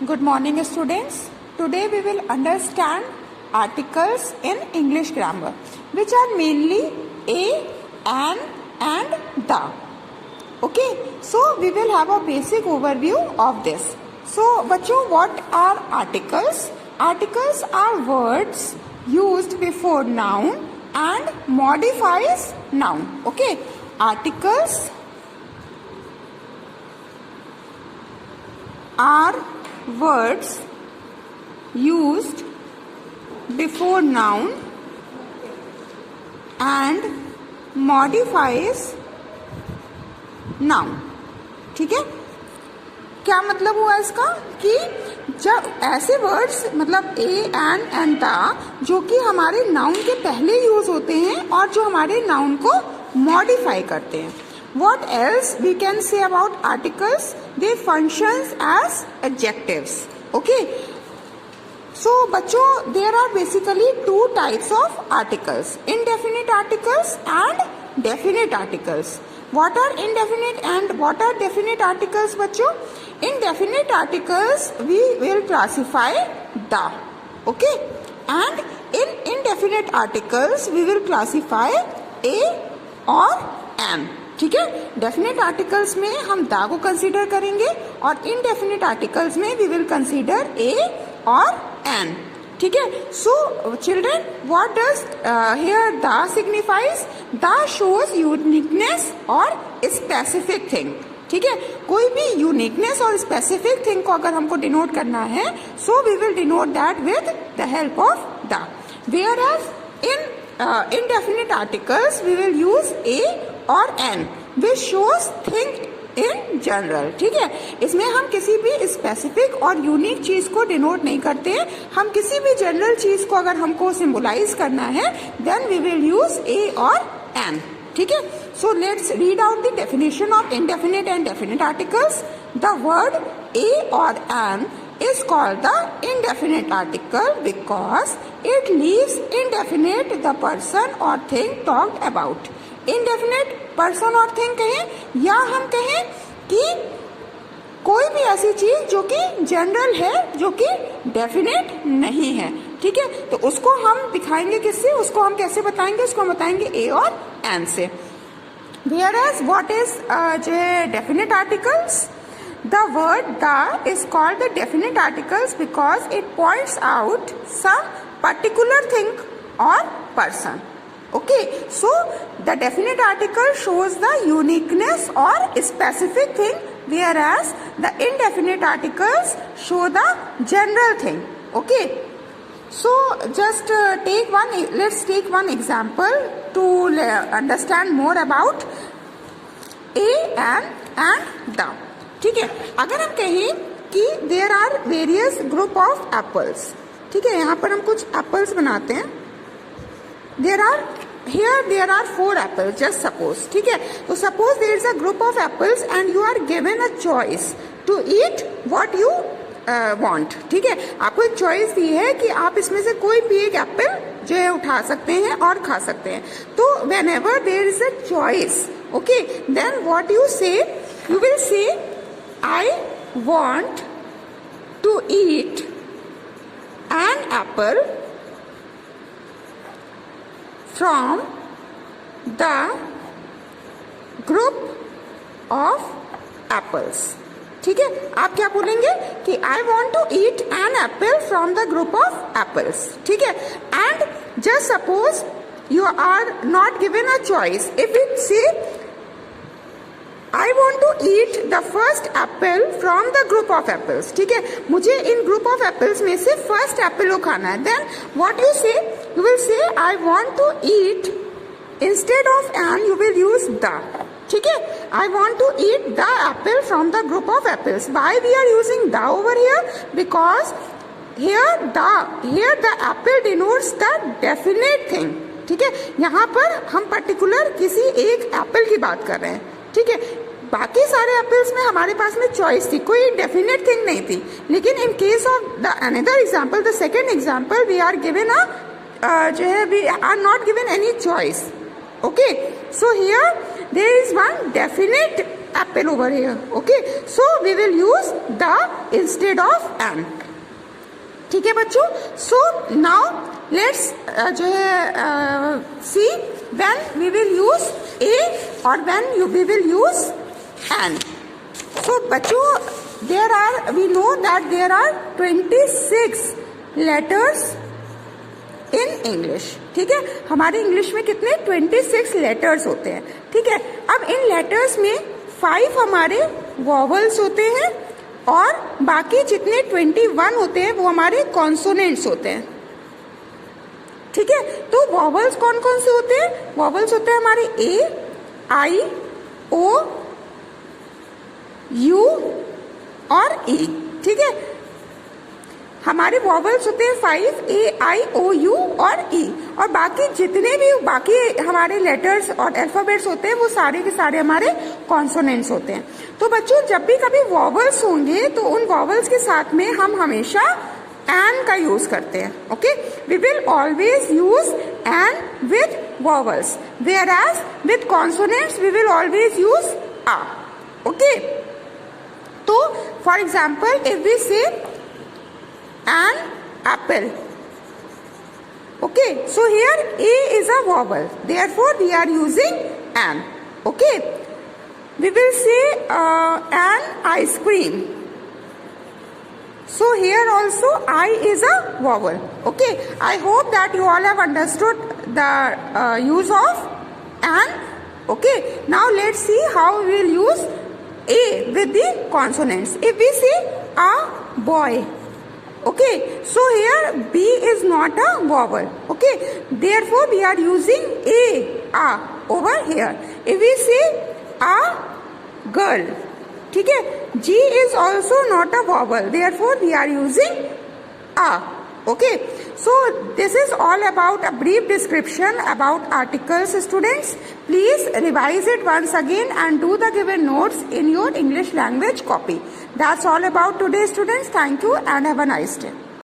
Good morning, students. Today we will understand articles in English grammar, which are mainly a, an, and the. Okay, so we will have a basic overview of this. So, बच्चों, what are articles? Articles are words used before noun and modifies noun. Okay, articles are words used before noun and modifies noun. ठीक है, क्या मतलब हुआ इसका कि जब ऐसे वर्ड्स मतलब ए, एंड द जो कि हमारे नाउन के पहले यूज होते हैं और जो हमारे नाउन को मॉडिफाई करते हैं. What else we can say about articles? They functions as adjectives. Okay. So बच्चों, there are basically two types of articles: indefinite articles and definite articles. What are indefinite and what are definite articles, बच्चों? Indefinite articles we will classify the. Okay. And in indefinite articles we will classify a or an. ठीक है, definite articles में हम दा को consider करेंगे और indefinite articles में वी विल कंसीडर ए और एन. ठीक है, so children, what does here दा सिग्निफाइज? दा शोज यूनिकनेस और स्पेसिफिक थिंग. ठीक है, कोई भी यूनिकनेस और स्पेसिफिक थिंग को अगर हमको डिनोट करना है, so we will denote that with the help of the. Whereas in indefinite articles we will use a or n which shows thing in general. ठीक है, इसमें हम किसी भी स्पेसिफिक और यूनिक चीज को डिनोट नहीं करते हैं. हम किसी भी जनरल चीज को अगर हमको सिंबलाइज करना है then we will use a और n. ठीक है, so let's read out the definition of indefinite and definite articles. The word a or an is called the indefinite article because it leaves indefinite the person or thing talked about. Indefinite person और thing कहें या हम कहें कि कोई भी ऐसी चीज जो कि जनरल है, जो कि डेफिनेट नहीं है. ठीक है, तो उसको हम दिखाएंगे किससे, उसको हम कैसे बताएंगे? उसको हम बताएंगे ए और एन से. Whereas what is जो है definite articles? The word the is called the definite articles because it points out some particular thing or person. Okay, so the definite article shows the uniqueness or specific thing, whereas the indefinite articles show the general thing. Okay, so just let's take one example to understand more about a and the. ठीक है, अगर हम कहें कि there are various group of apples. ठीक है, यहाँ पर हम कुछ एप्पल्स बनाते हैं. There are 4 apples, just suppose. ठीक है, तो suppose there is a group of apples and you are given a choice to eat what you want. ठीक है, आपको एक चॉइस दी है कि आप इसमें से कोई भी एक एप्पल जो है उठा सकते हैं और खा सकते हैं. तो whenever there is a choice, okay, then what you say, you will say I want to eat an apple from the group of apples. ठीक है, आप क्या बोलेंगे कि I want to eat an apple from the group of apples. ठीक है, and just suppose you are not given a choice. If it say I want to eat the first apple from the group of apples. ठीक है, मुझे इन group of apples में से first Apple को खाना है. Then what you say, you will say I want to eat, instead of an you will use the. ठीक है, I want to eat the apple from the group of apples. Why we are using the over here? Because here the apple denotes the definite thing. ठीक है, यहाँ पर हम particular किसी एक Apple की बात कर रहे हैं. ठीक है, बाकी सारे एप्पल्स में हमारे पास में चॉइस थी, कोई डेफिनेट थिंग नहीं थी. लेकिन in case of the another example, the second example, we are given जो है we are not given any choice. Okay, so here there is one definite apple over here. Okay, so we will use the instead of an. ठीक है बच्चों. So now let's जो है see when we will use a or when we will use an. So बच्चों we know that there are 26 letters in English. ठीक है, हमारे English में कितने 26 लेटर्स होते हैं. ठीक है, अब इन लेटर्स में 5 हमारे वॉवल्स होते हैं और बाकी जितने 21 होते हैं वो हमारे कॉन्सोनेंट्स होते हैं. ठीक है, तो वॉवल्स कौन कौन से होते हैं? वॉवल्स होते हैं हमारे ए, आई, ओ, यू और ई. ठीक है, हमारे वॉवल्स होते हैं 5 ए, आई, ओ, यू और ई. और बाकी जितने भी बाकी हमारे लेटर्स और अल्फाबेट्स होते हैं वो सारे के सारे हमारे कॉन्सोनेंट्स होते हैं. तो बच्चों जब भी कभी वॉवल्स होंगे तो उन वॉवल्स के साथ में हम हमेशा एन का यूज करते हैं. Okay, we will always use an with vowels, whereas with consonants we will always use a. Okay, तो for example if we say an apple. Okay, so here a is a vowel, therefore we are using an. Okay, we will say an ice cream. So here also I is a vowel. Okay, I hope that you all have understood the use of an. Okay, now let's see how we will use a with the consonants. If we say a boy. Okay, so here B is not a vowel. Okay, therefore we are using a over here. If we say a girl, ठीक है, G is also not a vowel. Therefore we are using a. Okay, so this is all about a brief description about articles, students. Please revise it once again and do the given notes in your English language copy. That's all about today, students. Thank you and have a nice day.